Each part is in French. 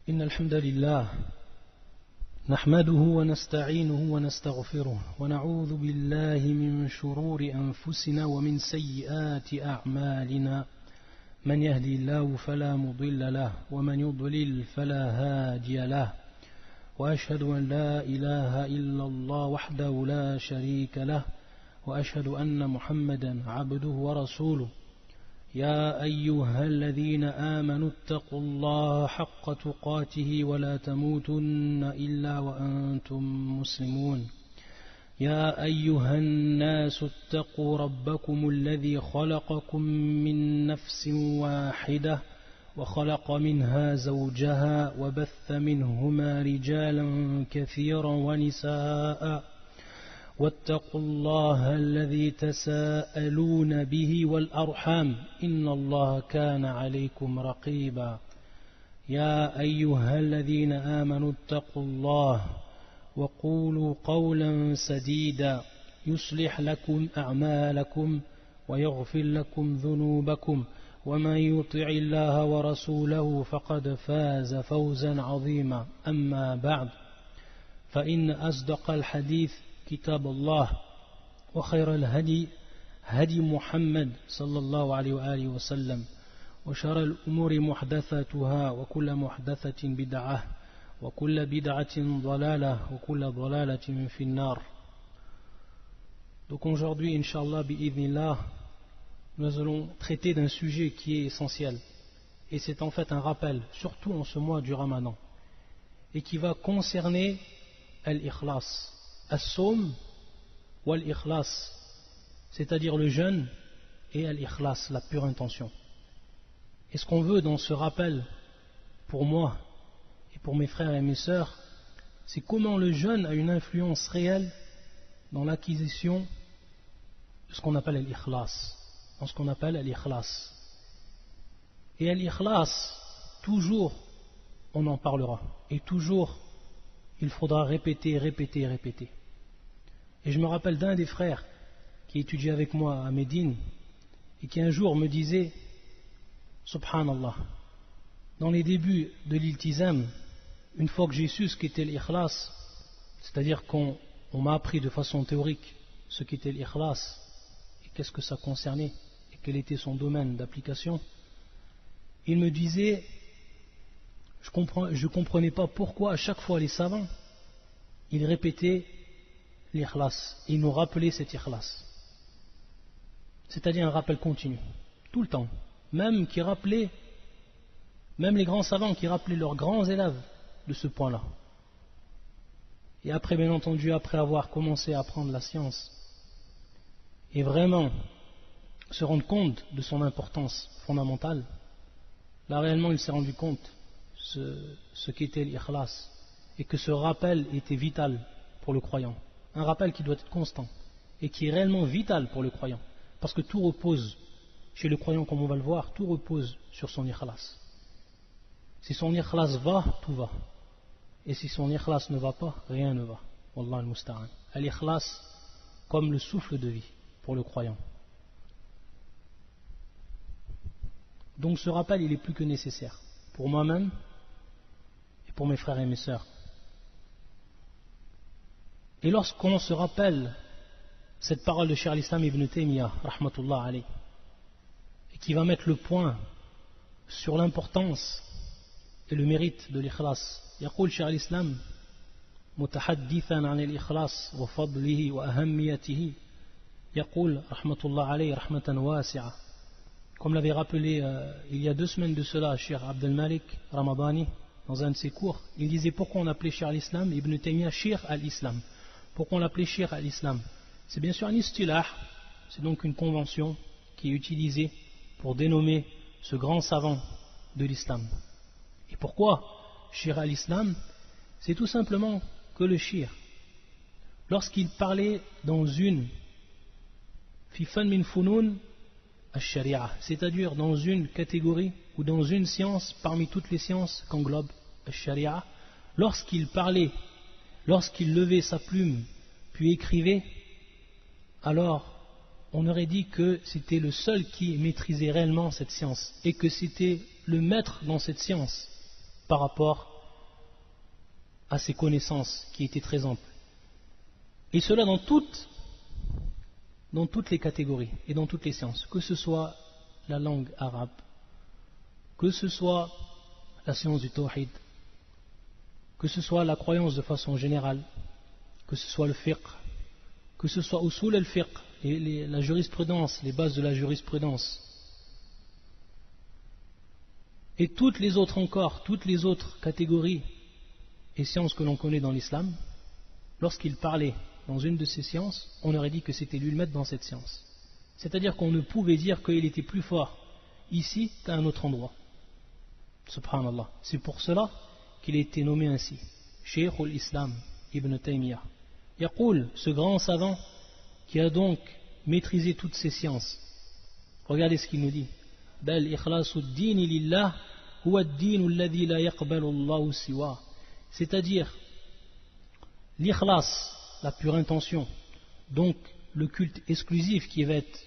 إن الحمد لله نحمده ونستعينه ونستغفره ونعوذ بالله من شرور أنفسنا ومن سيئات أعمالنا من يهدي الله فلا مضل له ومن يضلل فلا هادي له وأشهد أن لا إله إلا الله وحده لا شريك له وأشهد أن محمدا عبده ورسوله يا أيها الذين آمنوا اتقوا الله حق تقاته ولا تموتن إلا وأنتم مسلمون يا أيها الناس اتقوا ربكم الذي خلقكم من نفس واحدة وخلق منها زوجها وبث منهما رجالا كثيرا ونساء واتقوا الله الذي تساءلون به والأرحام إن الله كان عليكم رقيبا يا أيها الذين آمنوا اتقوا الله وقولوا قولا سديدا يصلح لكم أعمالكم ويغفر لكم ذنوبكم ومن يطع الله ورسوله فقد فاز فوزا عظيما أما بعد فإن أصدق الحديث كتاب الله وخير الهدي هدي محمد صلى الله عليه وآله وسلم وشر الأمور محدثاتها وكل محدثة بدعة وكل بدعة ضلالة وكل ضلالة في النار. Donc aujourd'hui, Inch'Allah, bi'idhnillah, nous allons traiter d'un sujet qui est essentiel. Et c'est en fait un rappel, surtout en ce mois du Ramadan, et qui va concerner al-ikhlas. As-Sawm ou al-Ikhlas, c'est-à-dire le jeûne et al-Ikhlas, la pure intention. Et ce qu'on veut dans ce rappel, pour moi et pour mes frères et mes sœurs, c'est comment le jeûne a une influence réelle dans l'acquisition de ce qu'on appelle al-Ikhlas, dans ce qu'on appelle al-Ikhlas. Et al-Ikhlas, toujours on en parlera, et toujours il faudra répéter. Et je me rappelle d'un des frères qui étudiait avec moi à Médine et qui un jour me disait, Subhanallah, dans les débuts de l'iltizam, une fois que j'ai su ce qu'était l'ikhlas, c'est-à-dire qu'on m'a appris de façon théorique ce qu'était l'ikhlas et qu'est-ce que ça concernait et quel était son domaine d'application, il me disait, je comprenais pas pourquoi à chaque fois les savants ils répétaient l'ikhlas, ils nous rappelaient cet ikhlas, c'est-à-dire un rappel continu tout le temps, même les grands savants qui rappelaient leurs grands élèves de ce point là. Et après, bien entendu, après avoir commencé à apprendre la science et vraiment se rendre compte de son importance fondamentale, là réellement il s'est rendu compte ce qu'était l'ikhlas et que ce rappel était vital pour le croyant, un rappel qui doit être constant et qui est réellement vital pour le croyant, parce que tout repose chez le croyant, comme on va le voir, tout repose sur son ikhlas. Si son ikhlas va, tout va, et si son ikhlas ne va pas, rien ne va. Wallah al-musta'an. Al-ikhlas comme le souffle de vie pour le croyant. Donc ce rappel il est plus que nécessaire pour moi-même et pour mes frères et mes sœurs. Et lorsqu'on se rappelle cette parole de Cheikh al-Islam ibn Taymiyyah, rahmatullah alayh, et qui va mettre le point sur l'importance et le mérite de l'ikhlas, يقول Cheikh al-Islam متحدثا عن الإخلاص وفضله وأهميته يقول رحمة الله عليه رحمة واسعة, comme l'avait rappelé il y a 2 semaines de cela Cheikh Abdel Malik Ramadani dans un de ses cours, il disait pourquoi on appelait Cheikh al-Islam ibn Taymiyyah Cheikh al-Islam. Pourquoi on l'appelait Cheikh al-Islam? C'est bien sûr un istilah, c'est donc une convention qui est utilisée pour dénommer ce grand savant de l'islam. Et pourquoi Cheikh al-Islam? C'est tout simplement que le Cheikh, lorsqu'il parlait dans une fi fan min funun al-sharia, c'est-à-dire dans une catégorie ou dans une science parmi toutes les sciences qu'englobe al-sharia, lorsqu'il parlait, lorsqu'il levait sa plume puis écrivait, alors on aurait dit que c'était le seul qui maîtrisait réellement cette science et que c'était le maître dans cette science par rapport à ses connaissances qui étaient très amples. Et cela dans toutes les catégories et dans toutes les sciences, que ce soit la langue arabe, que ce soit la science du tawhid, que ce soit la croyance de façon générale, que ce soit le fiqh, que ce soit usul al-fiqh, la jurisprudence, les bases de la jurisprudence, et toutes les autres encore, toutes les autres catégories et sciences que l'on connaît dans l'islam, lorsqu'il parlait dans une de ces sciences, on aurait dit que c'était lui le maître dans cette science. C'est-à-dire qu'on ne pouvait dire qu'il était plus fort ici qu'à un autre endroit. Subhanallah. C'est pour cela qu'il a été nommé ainsi. Cheikh al-Islam Ibn Taymiyyah. Yaqul, ce grand savant qui a donc maîtrisé toutes ces sciences. Regardez ce qu'il nous dit. Bal ikhlasu ad-din lillah huwa ad-din alladhi la yaqbalu Allahu siwa. C'est-à-dire l'ikhlas, la pure intention, donc le culte exclusif qui va être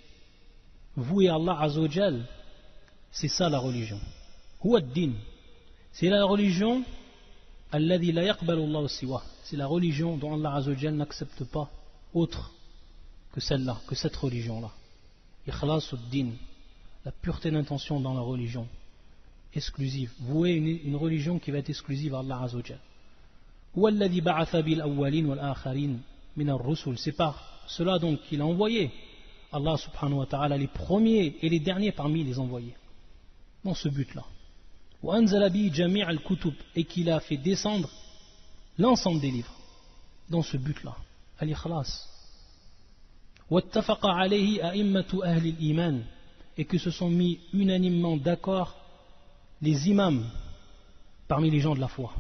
voué à Allah Azzawajal, c'est ça la religion. Huwa ad-din, c'est la religion alladhi la yaqbalu Allahu siwa. C'est la religion dont Allah Azzawajal n'accepte pas autre que celle-là, que cette religion-là. Ikhlas ad-din, la pureté d'intention dans la religion exclusive, vouer une religion qui va être exclusive à Allah Azzawajal. C'est par cela donc qu'il a envoyé Allah subhanahu wa ta'ala les premiers et les derniers parmi les envoyés dans ce but-là, et qu'il a fait descendre l'ensemble des livres dans ce but-là, al-ikhlas. Et que se sont mis unanimement d'accord les imams parmi les gens de la foi.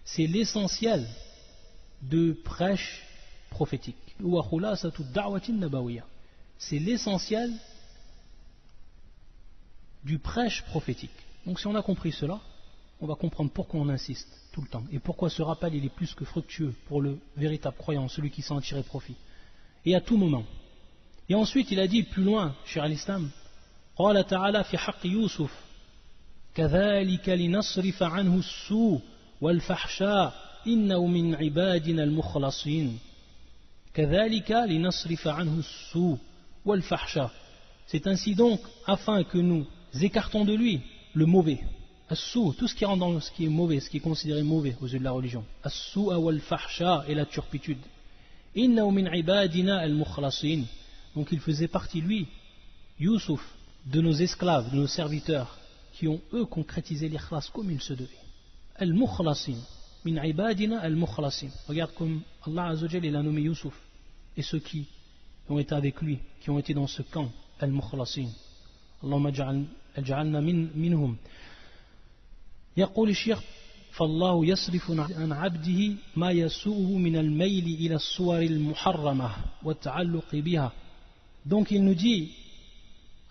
C'est l'essentiel de prêche prophétique. C'est l'essentiel du prêche prophétique. Donc si on a compris cela, on va comprendre pourquoi on insiste tout le temps et pourquoi ce rappel il est plus que fructueux pour le véritable croyant, celui qui s'en tirer profit, et à tout moment. Et ensuite il a dit plus loin, cher al-Islam, قال تعالى في حق يوسف كذلك لنصرف عنه السوء والفحشاء إنه من عبادنا المخلصين كذلك لنصرف عنه السوء والفحشاء. C'est ainsi donc afin que nous écartons de lui le mauvais, as-sou, tout ce qui rentre dans ce qui est mauvais, ce qui est considéré mauvais aux yeux de la religion, as-sou wal fahsha, et la turpitude. Innahu min ibadina al-mukhlasin. Donc il faisait partie, lui, Youssouf, de nos esclaves, de nos serviteurs, qui ont eux concrétisé l'ikhlas comme il se devait. Al-mukhlasin, min ibadina al-mukhlasin. Regarde comme Allah Azzawajal il a nommé Youssouf et ceux qui ont été avec lui, qui ont été dans ce camp, al-mukhlasin. Allahumma ij'alna minhum. يقول الشيخ فالله يصرف عن عبده ما يسوءه من الميل إلى الصور المحرمة والتعلق بها. Donc il nous dit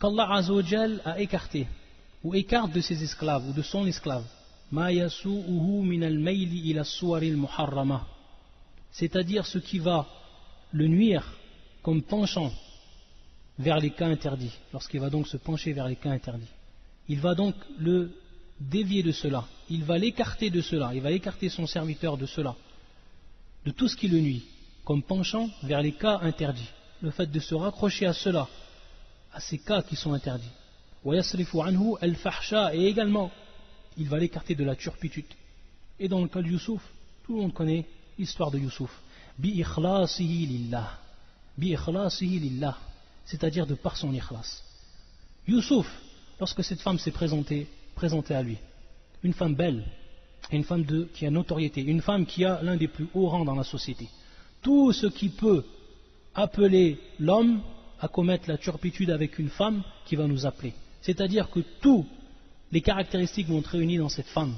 qu'Allah Azzawajal a écarté ou écarte de ses esclaves ou de son esclave ما يسوءه من الميل إلى الصور المحرمة, c'est-à-dire ce qui va le nuire comme penchant vers les cas interdits. Lorsqu'il va donc se pencher vers les cas interdits, il va donc le dévier de cela, il va l'écarter de cela, il va écarter son serviteur de cela, de tout ce qui le nuit, comme penchant vers les cas interdits, le fait de se raccrocher à cela, à ces cas qui sont interdits. Et également, il va l'écarter de la turpitude. Et dans le cas de Youssouf, tout le monde connaît l'histoire de Youssouf. Bi-ikhlasihi lillah, c'est-à-dire de par son ikhlas. Youssouf, lorsque cette femme s'est présentée à lui, une femme belle, une femme qui a notoriété, une femme qui a l'un des plus hauts rangs dans la société, tout ce qui peut appeler l'homme à commettre la turpitude avec une femme qui va nous appeler, c'est-à-dire que toutes les caractéristiques vont être réunies dans cette femme,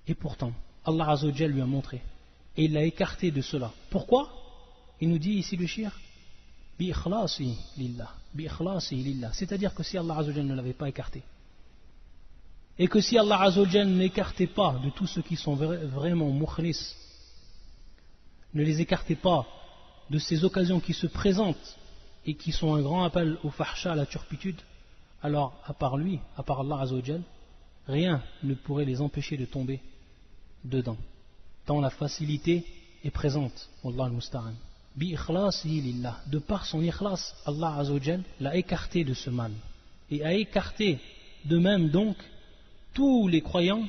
et pourtant Allah Azzawajal lui a montré et il l'a écarté de cela. Pourquoi? Il nous dit ici le shir bi ikhlasi lillah, c'est-à-dire que si Allah Azzawajal ne l'avait pas écarté, et que si Allah Azzawajal n'écartait pas de tous ceux qui sont vraiment mukhlis, ne les écartait pas de ces occasions qui se présentent et qui sont un grand appel au fahsha, à la turpitude, alors à part lui, à part Allah Azza wa Jal, rien ne pourrait les empêcher de tomber dedans. Tant la facilité est présente, Wallah al-Musta'an. Bi ikhlasihi lillah, de par son ikhlas, Allah Azza wa Jal l'a écarté de ce mal. Et a écarté de même donc tous les croyants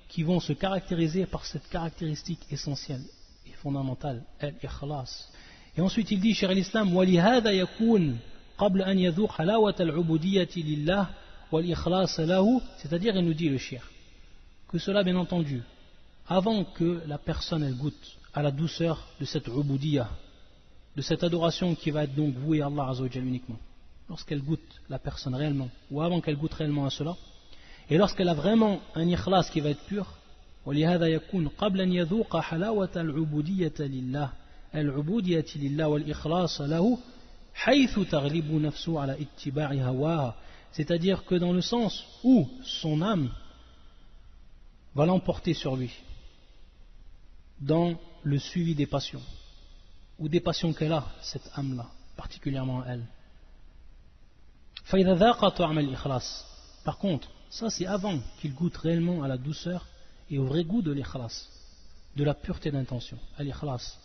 qui vont se caractériser par cette caractéristique essentielle et fondamentale, al-ikhlas. Et ensuite il dit, Cheikh al-Islam, وَلِهَذَا يَكُونَ قَبْلَ أَنْ يَذُوقَ حَلَاوَةَ الْعُبُودِيَّةِ لِلَّهِ وَالْإِخْلَاصَ لَهُ, c'est-à-dire, il nous dit le Cheikh, que cela bien entendu, avant que la personne elle goûte à la douceur de cette ubudiyya, de cette adoration qui va être donc vouée à Allah Azza wa Jal uniquement, lorsqu'elle goûte la personne réellement, ou avant qu'elle goûte réellement à cela, et lorsqu'elle a vraiment un ikhlas qui va être pur, وَلِهَذَا يَكُونَ قَبْلَ أَنْ يَذُوقَ حَلَاوَةَ الْعُبُودِيَّةِ لِلَّهِ وَالْإِخْلَاصَ لَهُ حَيْثُ تَغْلِبُ نَفْسُهُ عَلَى اتِّبَاعِ هَوَاهَا, c'est-à-dire que dans le sens où son âme va l'emporter sur lui, dans le suivi des passions, ou des passions qu'elle a, cette âme-là, particulièrement elle. فَإِذَا ذَاقَ طَعْمَ الْإِخْلَاصِ, par contre, ça c'est avant qu'il goûte réellement à la douceur et au vrai goût de l'ikhlas, de la pureté d'intention, al-ikhlas.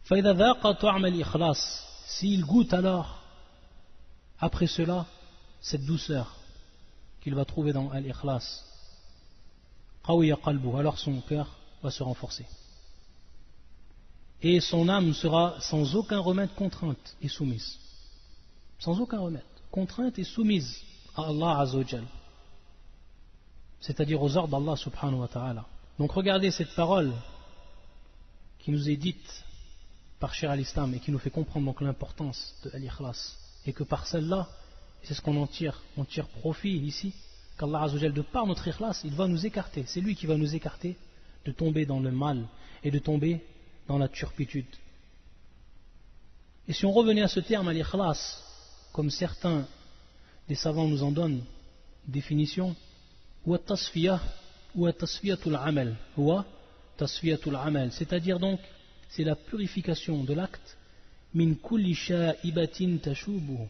فَإِذَا ذَاقَ طَعْمَ الْإِخْلَاصِ, s'il goûte alors, après cela, cette douceur qu'il va trouver dans al-ikhlas, قَوِيَ قَلْبُهُ, alors son cœur va se renforcer. Et son âme sera sans aucun remède contrainte et soumise. Sans aucun remède, contrainte et soumise à Allah Azza wa Jal, c'est-à-dire aux ordres d'Allah subhanahu wa ta'ala. Donc regardez cette parole qui nous est dite par Cheikh al-Islam et qui nous fait comprendre donc l'importance de l'ikhlas, et que par celle-là, c'est ce qu'on en tire, on tire profit ici, qu'Allah Azza wa Jal, de par notre ikhlas, il va nous écarter, c'est lui qui va nous écarter de tomber dans le mal et de tomber dans la turpitude. Et si on revenait à ce terme, al-ikhlas, comme certains des savants nous en donnent définition, ou at-tasfiyah, ou at-tasfiyatul amal, ou tasfiyatul amal, c'est-à-dire donc c'est la purification de l'acte, min kulli sha'ibatin tashubuhu,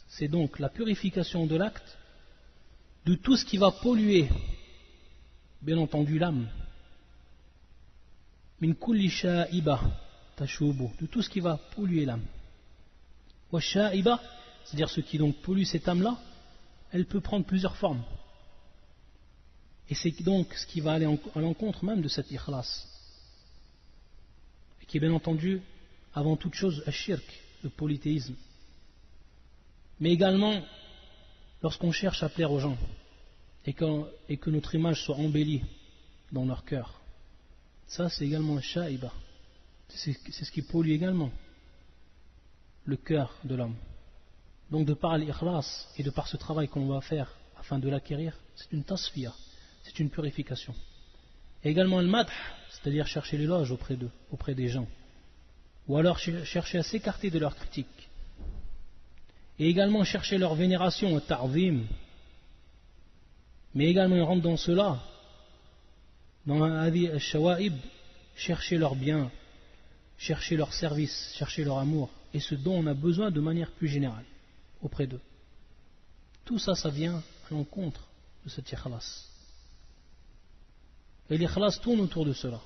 c'est donc la purification de l'acte de tout ce qui va polluer, bien entendu, l'âme, min kulli sha'iba tashubuhu, de tout ce qui va polluer l'âme. Wa sha'iba, c'est-à-dire ce qui donc pollue cette âme-là, elle peut prendre plusieurs formes. Et c'est donc ce qui va aller à l'encontre même de cet ikhlas, et qui est bien entendu avant toute chose ash-shirk, le polythéisme. Mais également lorsqu'on cherche à plaire aux gens et que notre image soit embellie dans leur cœur, ça c'est également un sha'iba, c'est ce qui pollue également le cœur de l'homme. Donc de par l'ikhlas et de par ce travail qu'on va faire afin de l'acquérir, c'est une tasfiya, c'est une purification. Et également le madh, c'est-à-dire chercher l'éloge auprès d'eux, auprès des gens, ou alors chercher à s'écarter de leurs critiques, et également chercher leur vénération, ta'zim, mais également on rentre dans cela, dans hadi al-shawa'ib, chercher leur bien, chercher leur service, chercher leur amour, et ce dont on a besoin de manière plus générale auprès d'eux. Tout ça, ça vient à l'encontre de cet ikhlas. Et l'ikhlas tourne autour de cela.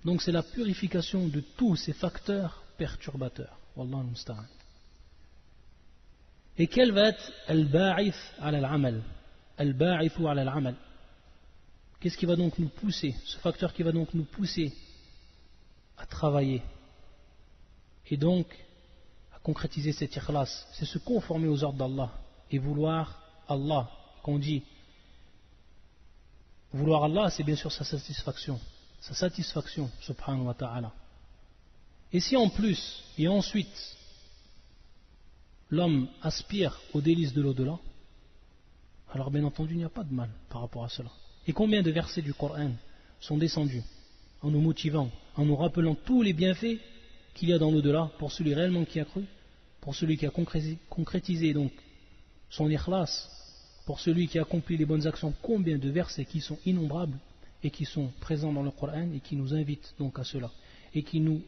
Donc c'est la purification de tous ces facteurs perturbateurs. Wallah al-musta'an. Et quel va être al-ba'ith ala al-amal? Al-ba'ithu ala al-amal. Qu'est-ce qui va donc nous pousser? Ce facteur qui va donc nous pousser à travailler et donc à concrétiser cet ikhlas, c'est se conformer aux ordres d'Allah et vouloir Allah. Qu'on dit vouloir Allah, c'est bien sûr sa satisfaction, subhanahu wa ta'ala. Et si en plus et ensuite l'homme aspire aux délices de l'au-delà, alors bien entendu il n'y a pas de mal par rapport à cela. Et combien de versets du Coran sont descendus en nous motivant, en nous rappelant tous les bienfaits qu'il y a dans l'au-delà pour celui réellement qui a cru, pour celui qui a concrétisé donc son ikhlas, pour celui qui a accompli les bonnes actions. Combien de versets qui sont innombrables et qui sont présents dans le Coran et qui nous invitent donc à cela et qui nous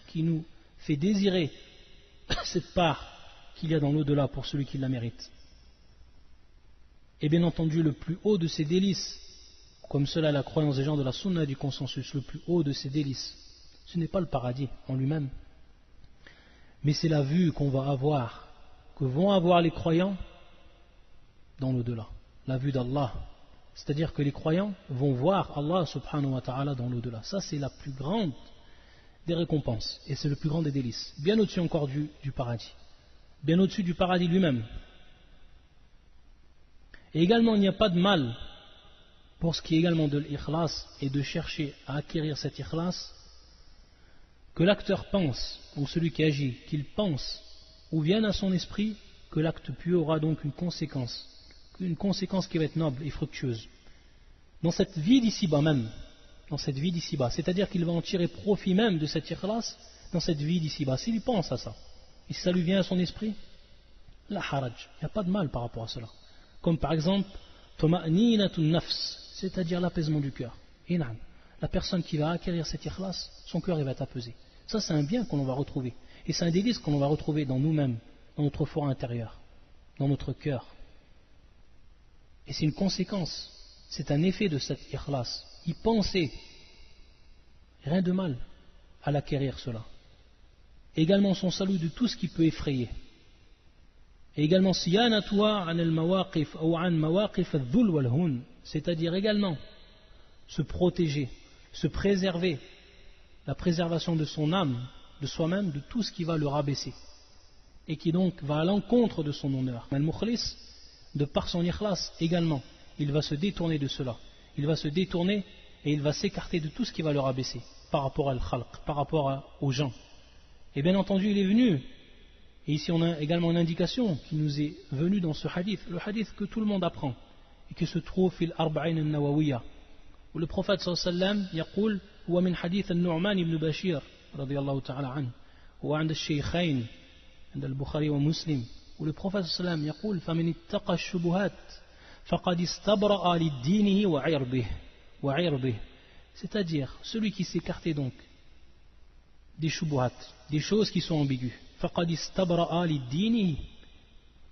qui nous fait désirer cette part qu'il y a dans l'au-delà pour celui qui la mérite. Et bien entendu, le plus haut de ces délices, comme cela est la croyance des gens de la sunna du consensus, le plus haut de ces délices, ce n'est pas le paradis en lui-même, mais c'est la vue qu'on va avoir, que vont avoir les croyants dans l'au-delà, la vue d'Allah. C'est-à-dire que les croyants vont voir Allah subhanahu wa ta'ala dans l'au-delà. Ça, c'est la plus grande des récompenses, et c'est le plus grand des délices, bien au-dessus encore du paradis, bien au-dessus du paradis lui-même. Et également, il n'y a pas de mal pour ce qui est également de l'ikhlas et de chercher à acquérir cet ikhlas, que l'acteur pense, ou celui qui agit, qu'il pense, ou vienne à son esprit que l'acte pieux aura donc une conséquence qui va être noble et fructueuse. Dans cette vie d'ici-bas même, c'est-à-dire qu'il va en tirer profit même de cet ikhlas dans cette vie d'ici-bas, s'il pense à ça, et si ça lui vient à son esprit, la haraj, il n'y a pas de mal par rapport à cela. Comme par exemple, tuma'ninatun nafs, c'est-à-dire l'apaisement du cœur. La personne qui va acquérir cet ikhlas, son cœur il va être apaisé. Ça c'est un bien qu'on va retrouver. Et c'est un délice qu'on va retrouver dans nous-mêmes, dans notre fort intérieur, dans notre cœur. Et c'est une conséquence, c'est un effet de cet ikhlas. Y penser, rien de mal à l'acquérir cela. Également son salut de tout ce qui peut effrayer. Et également siyanatuha an al-mawaqif ou an mawaqif al-dhul wal-hun, c'est-à-dire également se protéger, se préserver, la préservation de son âme, de soi-même, de tout ce qui va le rabaisser et qui donc va à l'encontre de son honneur. Al-mukhlis, de par son ikhlas également, il va se détourner de cela, il va se détourner et il va s'écarter de tout ce qui va le rabaisser par rapport à al-khalq, par rapport aux gens. Et bien entendu il est venu, et ici on a également une indication qui nous est venue dans ce hadith, le hadith que tout le monde apprend et qui se trouve fil arba'in al-nawawiyya, où le prophète sallallahu alayhi wa sallam yaqul huwa min hadith al-Nu'man ibn Bashir radiyallahu ta'ala anhu wa 'inda al-shaykhayn 'inda al-Bukhari wa Muslim, où le prophète sallallahu alayhi wa sallam yaqul faman ittaqa ash-shubuhat faqad istabra'a lid-dinihi wa 'irdihi, c'est-à-dire celui qui s'écartait donc des shubuhat, des choses qui sont ambiguës, faqad istabra'a lid-dinihi,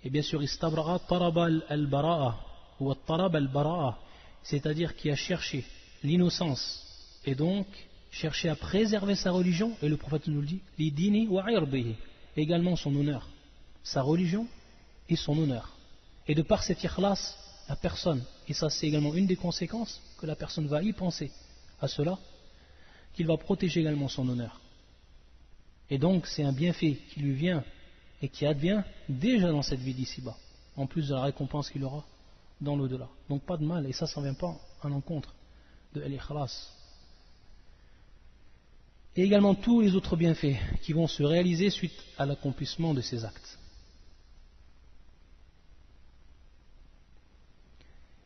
et bien sûr istabra'a taraba al-bara'a ou tarab al-bara'a, c'est-à-dire qui a cherché l'innocence et donc cherché à préserver sa religion, et le prophète nous le dit, lidini wa 'irdihi, également son honneur, sa religion et son honneur. Et de par cet ikhlas, la personne, et ça c'est également une des conséquences, que la personne va y penser à cela, qu'il va protéger également son honneur. Et donc c'est un bienfait qui lui vient et qui advient déjà dans cette vie d'ici-bas, en plus de la récompense qu'il aura dans l'au-delà. Donc pas de mal, et ça ne vient pas à l'encontre de l'ikhlas. Et également tous les autres bienfaits qui vont se réaliser suite à l'accomplissement de ces actes.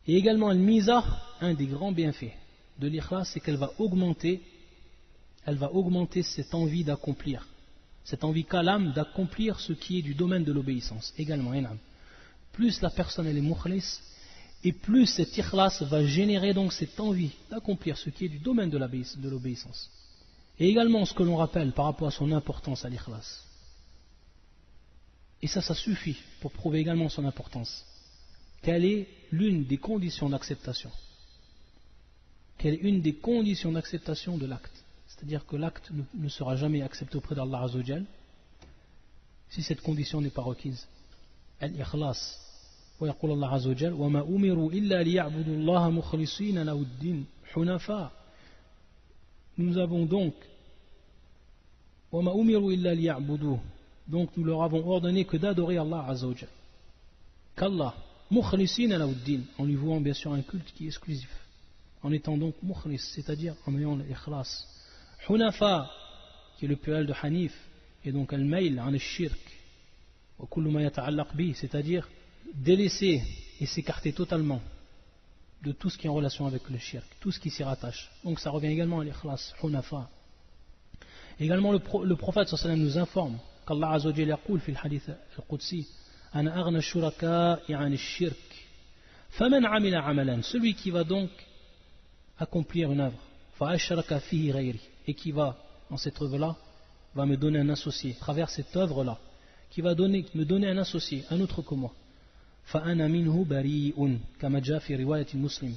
Et également al-miza, un des grands bienfaits de l'ikhlas, c'est qu'elle va augmenter cette envie d'accomplir, cette envie qu'a l'âme d'accomplir ce qui est du domaine de l'obéissance. Également, plus la personne elle est mukhlis, et plus cet ikhlas va générer donc cette envie d'accomplir ce qui est du domaine de l'obéissance. Et également ce que l'on rappelle par rapport à son importance à l'ikhlas. Et ça suffit pour prouver également son importance. Quelle est l'une des conditions d'acceptation? Quelle est une des conditions d'acceptation de l'acte? C'est-à-dire que l'acte ne sera jamais accepté auprès d'Allah Azza wa Jal si cette condition n'est pas requise. Al-ikhlas. ويقول الله عز وجل وما أمروا إلا ليعبدوا الله مخلصين له الدين حنفاء. Nous avons donc وما أمروا إلا ليعبدوه, donc nous leur avons ordonné que d'adorer Allah Azza wa Jal, qu'Allah mukhlisina lahu ad-din, en lui vouant bien sûr un culte qui est exclusif, en étant donc mukhlis, c'est-à-dire en ayant l'ikhlas. Hunafa, qui est le pluriel de Hanif, et donc al-mail an al-shirk wa kullu ma yata'allaq bi, c'est-à-dire délaisser et s'écarter totalement de tout ce qui est en relation avec le shirk, tout ce qui s'y rattache. Donc ça revient également à l'ikhlas, hunafa. Également le prophète sallallahu alayhi wa sallam nous informe qu'Allah Azza wa Jalla yaqul fi al-hadith al-Qudsi ana aghna ash-shuraka'i 'an ash-shirk faman 'amila 'amalan, celui qui va donc accomplir une œuvre fa ashraka fihi ghayri, et qui va dans cette œuvre-là va me donner un associé à travers cette œuvre-là, qui va me donner un associé, un autre que moi. فَأَنَا مِنْهُ بَرِيءٌ كَمَا جَاءَ فِي رِوَايَةِ الْمُسْلِمِ,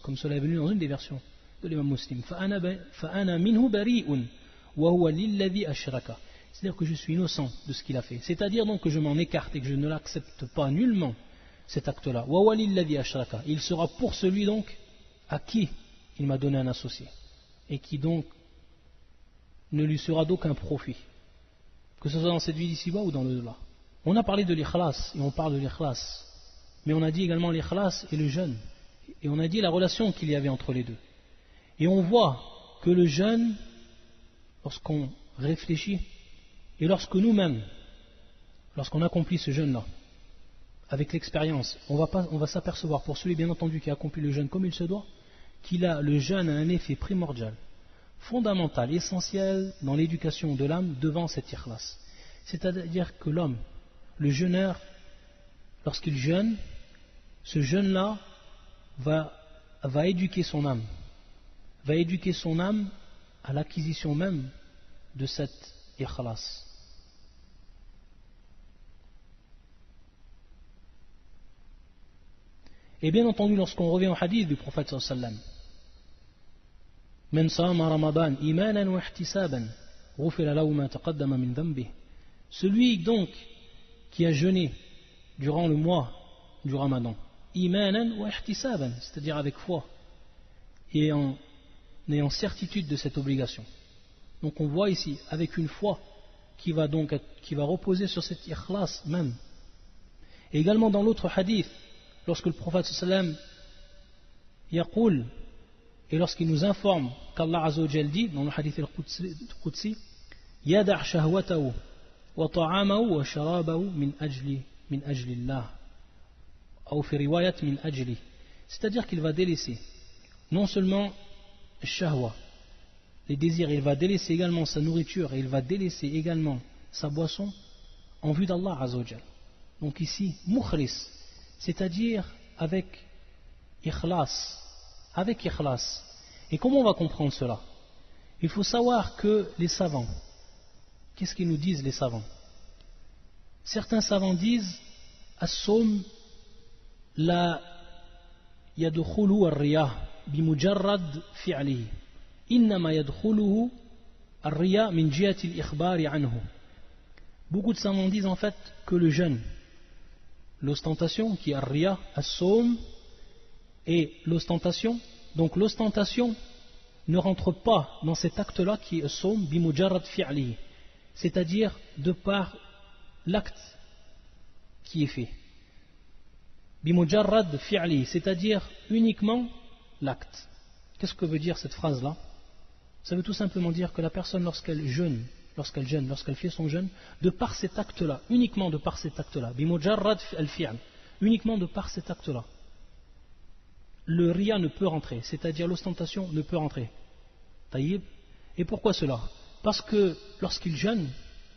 comme cela est venu dans une des versions de l'imam Muslim. فَأَنَا مِنْهُ بَرِيءٌ وَهُوَ لِلَّذِي أَشْرَكَ. C'est-à-dire que je suis innocent de ce qu'il a fait. C'est-à-dire donc que je m'en écarte et que je ne l'accepte pas nullement, cet acte-là. وَهُوَ لِلَّذِي أَشْرَكَ. Il sera pour celui donc à qui il m'a donné un associé et qui donc ne lui sera d'aucun profit, que ce soit dans cette vie d'ici-bas ou dans l'au-delà. On a parlé de l'ikhlas et on parle de l'ikhlas, mais on a dit également l'ikhlas et le jeûne, et on a dit la relation qu'il y avait entre les deux. Et on voit que le jeûne, lorsqu'on réfléchit et lorsque nous-mêmes, lorsqu'on accomplit ce jeûne-là, avec l'expérience, on va s'apercevoir, pour celui bien entendu qui a accompli le jeûne comme il se doit, le jeûne a un effet primordial, fondamental, essentiel dans l'éducation de l'âme devant cet ikhlas. C'est-à-dire que l'homme, le jeûneur, lorsqu'il jeûne, ce jeûne-là va éduquer son âme, à l'acquisition même de cet ikhlas. Et bien entendu, lorsqu'on revient au hadith du prophète sallallahu alayhi wa sallam, من صام رمضان إيمانا واحتسابا غفر له ما تقدم من ذنبه. Celui donc qui a jeûné durant le mois du Ramadan, imanan wa ihtisaban, c'est-à-dire avec foi et en ayant certitude de cette obligation. Donc on voit ici avec une foi qui va reposer sur cet ikhlas même. Et également dans l'autre hadith, lorsque le prophète sallallahu alayhi wa sallam yaqul, et lorsqu'il nous informe qu'Allah Azza wa Jal dit dans le hadith al-Qudsi, yada' shahwatahu wa ta'amahu wa sharabahu min ajlillah, ou fi riwayat min ajli, c'est-à-dire qu'il va délaisser non seulement shahwa, les désirs, il va délaisser également sa nourriture et il va délaisser également sa boisson en vue d'Allah Azza wa Jal. Donc ici mukhlis, c'est-à-dire avec ikhlas. Et comment on va comprendre cela? Il faut savoir que les savants, qu'est-ce qu'ils nous disent les savants? Certains savants disent as-sawm la yadkhulu ar-riya bimujarrad fi'lihi, innama yadkhuluhu ar-riya min jihati al-ikhbari anhu. Beaucoup de savants disent en fait que le jeûne, l'ostentation qui est ar-riya, as-sawm, et l'ostentation, donc l'ostentation ne rentre pas dans cet acte-là qui est as-sawm bimujarrad fi'lihi, c'est-à-dire de par l'acte qui est fait. Bimujarrad fi'lihi, c'est-à-dire uniquement l'acte. Qu'est-ce que veut dire cette phrase-là? Ça veut tout simplement dire que la personne lorsqu'elle fait son jeûne, de par cet acte-là, uniquement de par cet acte-là, bimujarrad al-fi'l, uniquement de par cet acte-là, le riya ne peut rentrer, c'est-à-dire l'ostentation ne peut rentrer. Taïb. Et pourquoi cela? Parce que lorsqu'il jeûne,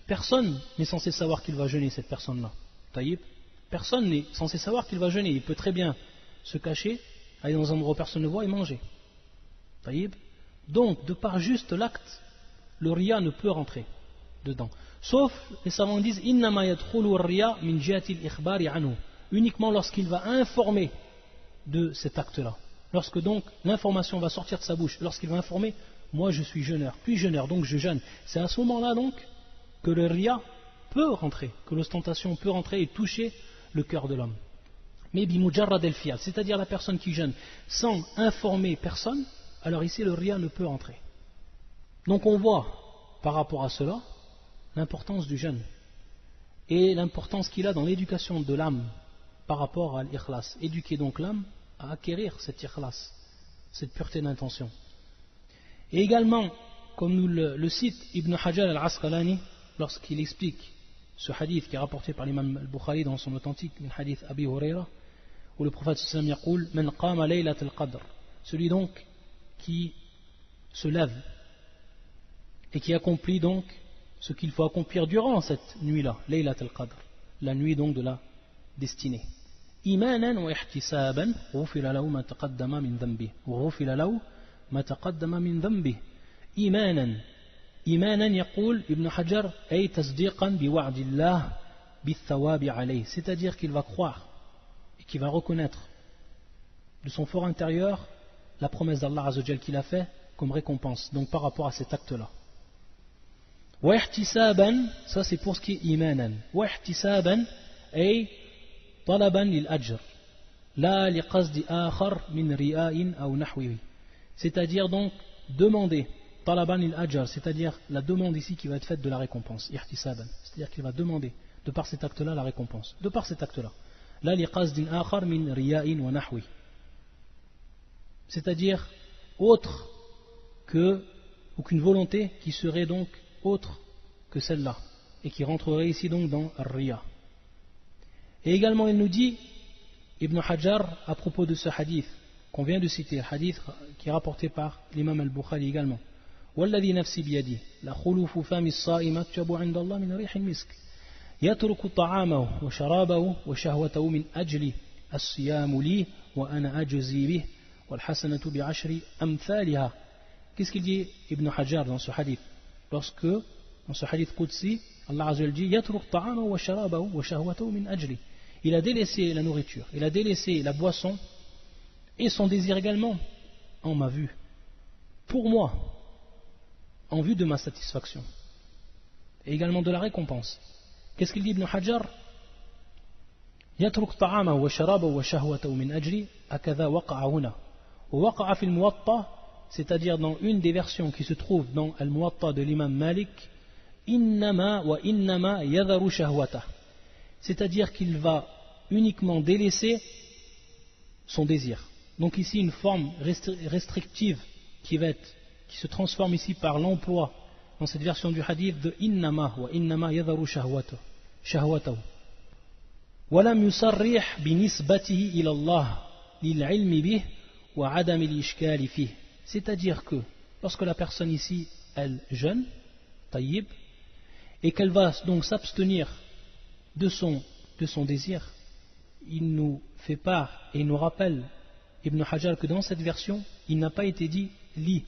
personne n'est censé savoir qu'il va jeûner, cette personne-là. Taïb. Personne n'est censé savoir qu'il va jeûner. Il peut très bien se cacher, aller dans un endroit où personne ne voit et manger. Taïb. Donc, de par juste l'acte, le riya ne peut rentrer dedans. Sauf, les savants disent, innama yadkhulu ar-riya min jihati al-ikhbari anhu, uniquement lorsqu'il va informer de cet acte-là. Lorsque donc l'information va sortir de sa bouche, lorsqu'il va informer, moi je suis jeûneur, puis jeûneur, donc je jeûne. C'est à ce moment-là donc que le riya peut rentrer, que l'ostentation peut rentrer et toucher le cœur de l'homme. Mais bimujarrad al-fi'l, c'est-à-dire la personne qui jeûne sans informer personne, alors ici le riya ne peut rentrer. Donc on voit par rapport à cela l'importance du jeûne et l'importance qu'il a dans l'éducation de l'âme par rapport à l'ikhlas. Éduquer donc l'âme à acquérir cet ikhlas, cette pureté d'intention. Et également, comme nous le cite Ibn Hajar al-Asqalani lorsqu'il explique ce hadith qui est rapporté par l'imam al-Bukhari dans son authentique hadith Abi Huraira, où le prophète sallallahu alayhi wa sallam yaqul man qama laylat al-qadr, celui donc qui se lève et qui accomplit donc ce qu'il faut accomplir durant cette nuit-là, laylat al-qadr, la nuit donc de la destinée. Imanan wa ihtisaban ghufira lahu ma taqaddama min dhanbi, ghufira lahu ma taqaddama min dhanbi. Imanan, إيمانا يقول ابن حجر أي تصديقا بوعد الله بالثواب عليه, c'est-à-dire qu'il va croire et qu'il va reconnaître de son fort intérieur la promesse d'Allah Azza wa Jal qu'il a fait comme récompense, donc par rapport à cet acte-là. Wa ihtisaban, ça c'est pour ce qui est imanan. Wa ihtisaban ay talaban lil ajr la li qasdi akhar min ri'a'in aw nahwihi, c'est-à-dire donc demander talaban lil ajr, c'est-à-dire la demande ici qui va être faite de la récompense, ihtisaban, c'est-à-dire qu'il va demander de par cet acte-là la récompense, de par cet acte-là, la li qasdin akhar min ri'a'in wa nahwihi, c'est-à-dire autre que ou qu'une volonté qui serait donc autre que celle-là et qui rentrerait ici donc dans Ar-Riya. Et également il nous dit Ibn Hajar à propos de ce hadith qu'on vient de citer, hadith qui est rapporté par l'imam al-Bukhari également, والذي نفسي بيده لخلوف فم الصائم أكتب عند الله من ريح المسك يترك طعامه وشرابه وشهوته من أجل الصيام لي وأنا أجزي به والحسنة بعشر أمثالها. Qu'est-ce qu'il dit Ibn Hajar dans ce hadith? Lorsque, dans ce hadith Qudsi, Allah Azza wa Jalla dit Yatruk ta'amahu wa sharabahu wa shahwatahu min ajli. Il a délaissé la nourriture, il a délaissé la boisson et son désir également en ma vue, pour moi, en vue de ma satisfaction et également de la récompense. Qu'est-ce qu'il dit Ibn Hajar? Yatruk ta'amahu wa sharabahu wa shahwatahu min ajli akadha waqa'a huna wa waqa'a fil muwatta, c'est-à-dire dans une des versions qui se trouve dans Al-Muwatta de l'imam Malik, innama wa innama yadharu shahwata, c'est-à-dire qu'il va uniquement délaisser son désir. Donc ici une forme restrictive qui se transforme ici par l'emploi dans cette version du hadith de innama wa innama yadharu shahwatahu. Walam yusarrih binisbatihi ila Allah lil'ilmi bih wa adam al-ishkali fih. C'est-à-dire que lorsque la personne ici, elle jeûne, taïb, et qu'elle va donc s'abstenir de son désir, il nous fait part et il nous rappelle, Ibn Hajar, que dans cette version, il n'a pas été dit li,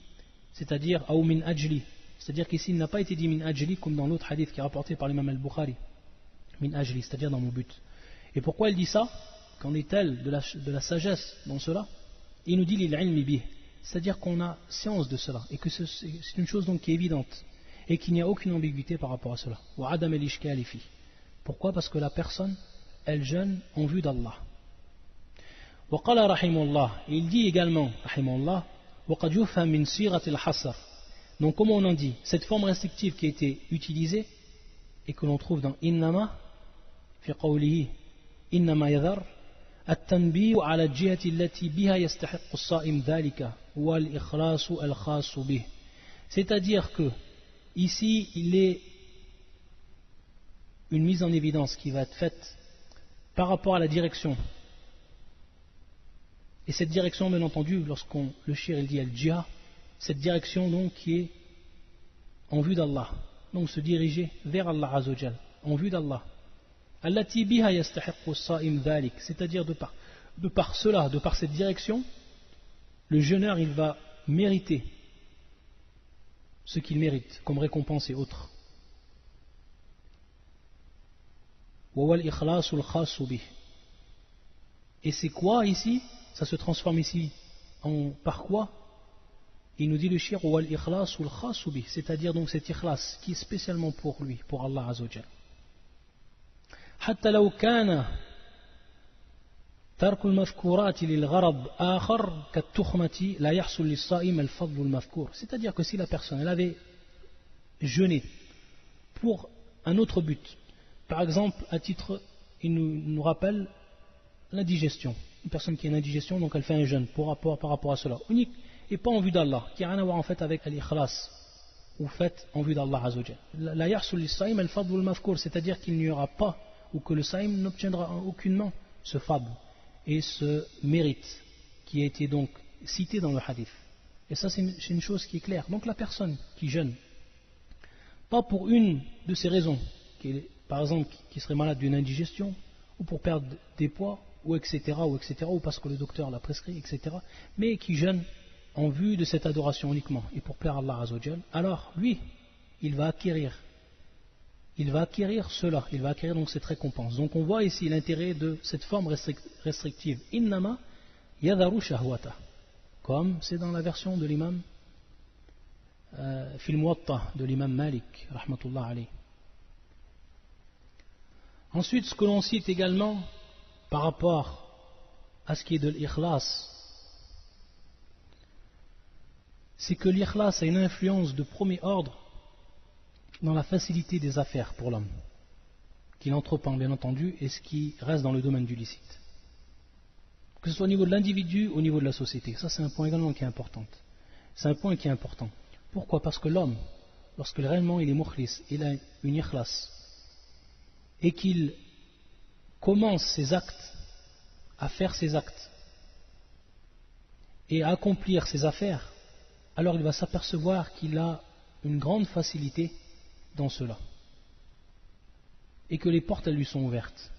c'est-à-dire ou min ajli, c'est-à-dire qu'ici il n'a pas été dit min ajli comme dans l'autre hadith qui est rapporté par l'imam al-Bukhari, min ajli, c'est-à-dire dans mon but. Et pourquoi il dit ça? Qu'en est-elle de la sagesse dans cela? Il nous dit l'ilmi bih, c'est-à-dire qu'on a science de cela et que c'est une chose donc qui est évidente et qu'il n'y a aucune ambiguïté par rapport à cela. Pourquoi? Parce que la personne, elle jeûne en vue d'Allah. Et il dit également donc comme on en dit, cette forme restrictive qui a été utilisée et que l'on trouve dans innama fi qawlihi innama yadhar التنبيه على الجهة التي بها يستحق الصائم ذلك والإخلاص الخاص به, c'est-à-dire que ici il est une mise en évidence qui va être faite par rapport à la direction, et cette direction bien entendu lorsqu'on le shir il dit al-jihah, cette direction donc qui est en vue d'Allah, donc se diriger vers Allah Azza wa Jal, en vue d'Allah, allati biha yastahiqqu as-sa'im dhalik, c'est-à-dire de par cela, de par cette direction, le jeûneur il va mériter ce qu'il mérite comme récompense et autres. Wa wal ikhlasul khassu bih. Et c'est quoi ici? Ça se transforme ici en par quoi? Il nous dit le shir wal ikhlasul khassu bih, c'est-à-dire donc cet ikhlas qui est spécialement pour lui, pour Allah Azza wa Jalla. حتى لو كان ترك المذكورات للغرض آخر كالتخمة لا يحصل للصائم الفضل المذكور, c'est-à-dire que si la personne elle avait jeûné pour un autre but, par exemple à titre, il nous rappelle l'indigestion, une personne qui a une indigestion donc elle fait un jeûne par rapport à cela, unique et pas en vue d'Allah, qui n'a rien à voir en fait avec l'ikhlas ou fait en vue d'Allah Azza wa Jalla. La yahsul lis-saïm al-fadl al-mazkur, c'est-à-dire qu'il n'y aura pas ou que le saïm n'obtiendra aucunement ce fadl et ce mérite qui a été donc cité dans le hadith. Et ça c'est une chose qui est claire. Donc la personne qui jeûne, pas pour une de ces raisons, par exemple qui serait malade d'une indigestion, ou pour perdre des poids, ou etc., ou parce que le docteur l'a prescrit, etc., mais qui jeûne en vue de cette adoration uniquement, et pour plaire à Allah Azza wa Jal, alors lui, il va acquérir cela, il va acquérir donc cette récompense. Donc on voit ici l'intérêt de cette forme restrictive. Innama yadharu shahwata, comme c'est dans la version de l'imam fil Muwatta de l'imam Malik rahmatullah alayh. Ensuite, ce que l'on cite également par rapport à ce qui est de l'ikhlas, c'est que l'ikhlas a une influence de premier ordre dans la facilité des affaires pour l'homme, qu'il entreprend bien entendu, et ce qui reste dans le domaine du licite. Que ce soit au niveau de l'individu ou au niveau de la société. Ça, c'est un point également qui est important. C'est un point qui est important. Pourquoi? Parce que l'homme, lorsque réellement il est mukhlis, il a une ikhlas, et qu'il commence ses actes, à faire ses actes, et à accomplir ses affaires, alors il va s'apercevoir qu'il a une grande facilité dans cela, et que les portes elles lui sont ouvertes.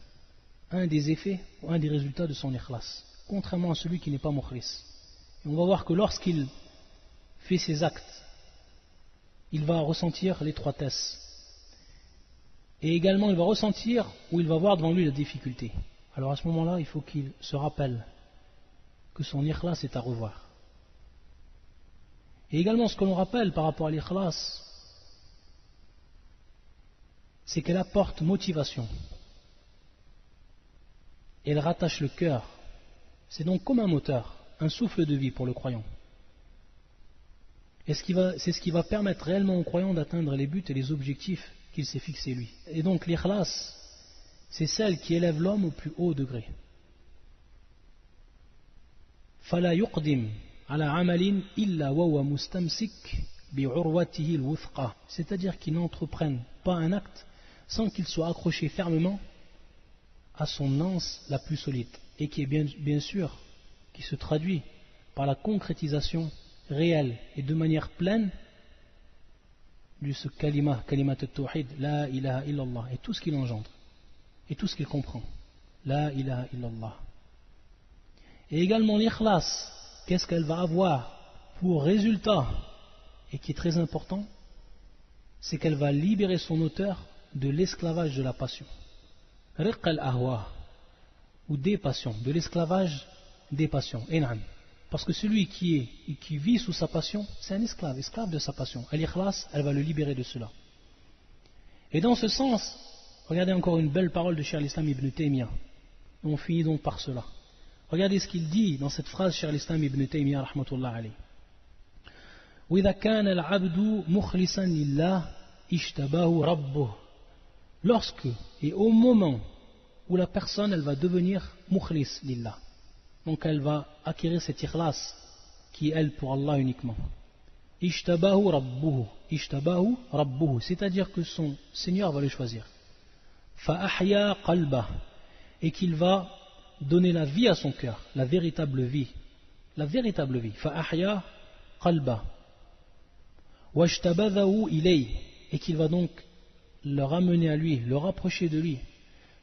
Un des effets ou un des résultats de son ikhlas, contrairement à celui qui n'est pas mukhlis. Et on va voir que lorsqu'il fait ses actes, il va ressentir l'étroitesse, et également il va ressentir ou il va voir devant lui la difficulté. Alors à ce moment-là, il faut qu'il se rappelle que son ikhlas est à revoir. Et également ce que l'on rappelle par rapport à l'ikhlas, c'est qu'elle apporte motivation. Elle rattache le cœur. C'est donc comme un moteur, un souffle de vie pour le croyant. Et c'est ce qui va permettre réellement au croyant d'atteindre les buts et les objectifs qu'il s'est fixés lui. Et donc l'ikhlas, c'est celle qui élève l'homme au plus haut degré. فَلَا يُقْدِمْ عَلَى عَمَلٍ إِلَّا وَهُوَ مُسْتَمْسِكٌ بِعُرْوَتِهِ الْوُثْقَى, c'est-à-dire qu'il n'entreprenne pas un acte sans qu'il soit accroché fermement à son anse la plus solide, et qui est bien sûr, qui se traduit par la concrétisation réelle et de manière pleine de ce kalimat al-tawhid, la ilaha illallah, et tout ce qu'il engendre, et tout ce qu'il comprend, la ilaha illallah. Et également l'ikhlas, qu'est-ce qu'elle va avoir pour résultat, et qui est très important, c'est qu'elle va libérer son auteur de l'esclavage de la passion. Riq al-ahwa, ou des passions, de l'esclavage des passions. Parce que celui qui vit sous sa passion, c'est un esclave de sa passion. Al-ikhlas, elle va le libérer de cela. Et dans ce sens, regardez encore une belle parole de Cheikh al-Islam ibn Taymiyyah. On finit donc par cela. Regardez ce qu'il dit dans cette phrase, Cheikh al-Islam ibn Taymiyyah rahmatullah alayh. وَإِذَا كَانَ الْعَبْدُ مُخْلِصًا لِلَّهِ اشْتَبَاهُ رَبُّهُ. Lorsque et au moment où la personne elle va devenir mukhlis lillah, donc elle va acquérir cette ikhlas qui est elle pour Allah uniquement. Ishtabahu rabbuhu, c'est-à-dire que son Seigneur va le choisir. Fa-ahya qalbah, et qu'il va donner la vie à son cœur, la véritable vie. Fa-ahya qalbah. Washtabadahu ilay, et qu'il va donc le ramener à lui, le rapprocher de lui.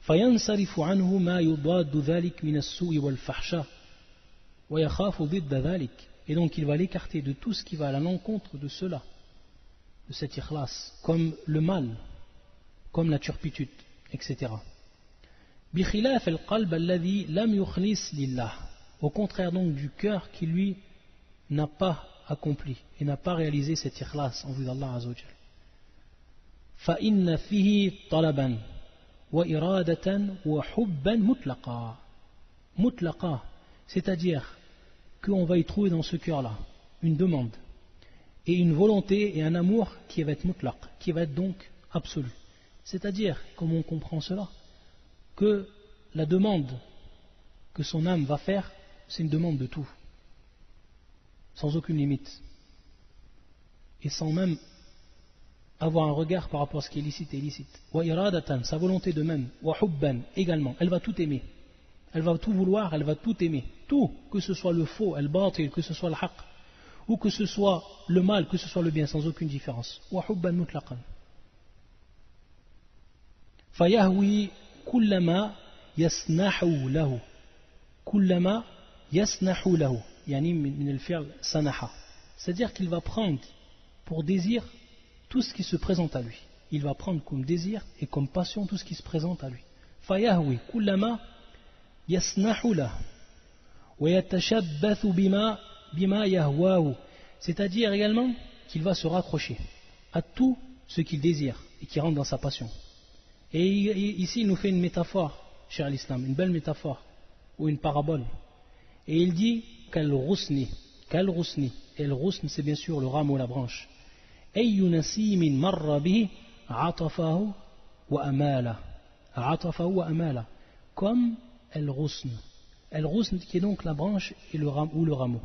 فينصرف عنه ما يضاد ذلك من السوء والفحشاء ويخاف ضد ذلك, et donc il va l'écarter de tout ce qui va à l'encontre de cela, de cet ikhlas, comme le mal, comme la turpitude, etc. بخلاف القلب الذي لم يخلص لله, au contraire donc du cœur qui lui n'a pas accompli et n'a pas réalisé cet ikhlas en vue d'Allah Azza wa Jal. فإن فيه طلبا وإرادة وحبا مطلقا, c'est-à-dire qu'on va y trouver dans ce cœur-là une demande et une volonté et un amour qui va être mutlaq, qui va être donc absolu. C'est-à-dire, comme on comprend cela, que la demande que son âme va faire, c'est une demande de tout, sans aucune limite, et sans même avoir un regard par rapport à ce qui est licite et illicite. Wa iradatan, sa volonté de même. Wa hubban, également. Elle va tout aimer. Elle va tout vouloir, elle va tout aimer. Tout, que ce soit le faux, al-batil, que ce soit le haqq, ou que ce soit le mal, que ce soit le bien, sans aucune différence. Wa hubban mutlaqan. Fayahwi kullama yasnahu lahu. Kullama yasnahu lahu. Yani min al-fi'l sanaha. C'est-à-dire qu'il va prendre pour désir tout ce qui se présente à lui. Il va prendre comme désir et comme passion tout ce qui se présente à lui. فَيَهْوِي كُلَّمَا يَسْنَحُ لَهُ وَيَتَشَبَّثُ بِمَا يَهْوَاهُ. C'est-à-dire également qu'il va se raccrocher à tout ce qu'il désire et qui rentre dans sa passion. Et ici il nous fait une métaphore, cher l'islam, une belle métaphore ou une parabole. Et il dit كَالْغُصْنِ. Et le rusn, c'est bien sûr le rameau, la branche. أَيُّ نَسِيمٍ مَرَّ بِهِ عَطَفَهُ وَأَمَالَ. Comme el rusn. El rusn qui est donc la branche et le rameau.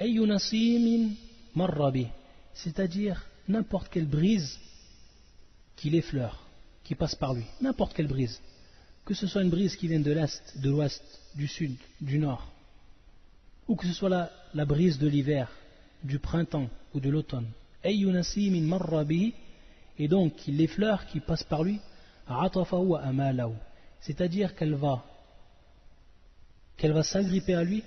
أَيُّ نَسِيمٍ مَرَّ بِهِ. C'est-à-dire n'importe quelle brise qui l'effleure, qui passe par lui. N'importe quelle brise. Que ce soit une brise qui vient de l'est, de l'ouest, du sud, du nord. Ou que ce soit la brise de l'hiver, du printemps ou de l'automne. أَيُّ نَسِيمٍ مَرَّ بِهِ. Et donc, les fleurs qui passent par lui, عَطَفَهُ وَأَمَالَهُ. C'est-à-dire qu'elle va s'agripper à lui,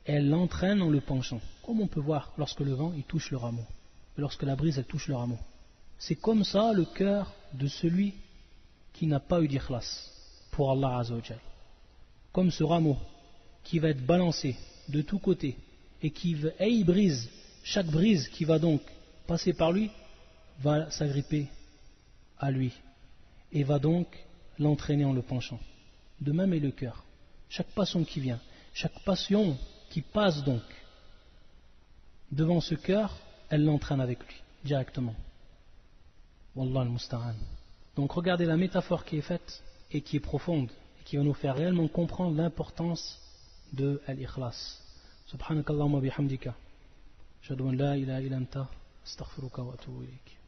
et elle l'entraîne en le penchant. Comme on peut voir lorsque le vent il touche le rameau, lorsque la brise elle touche le rameau. C'est comme ça le cœur de celui qui n'a pas eu d'ikhlas pour Allah Azza wa Jal. Comme ce rameau qui va être balancé de tous côtés et il brise, chaque brise qui va donc passer par lui va s'agripper à lui et va donc l'entraîner en le penchant. De même est le cœur. Chaque passion qui vient, chaque passion qui passe donc devant ce cœur, elle l'entraîne avec lui directement. Wallah al-musta'an. Donc regardez la métaphore qui est faite et qui est profonde et qui va nous faire réellement comprendre l'importance de al-ikhlas. Subhanakallahumma bihamdika. Ashhadu an la ilaha illa anta astaghfiruka wa atubu ilayk.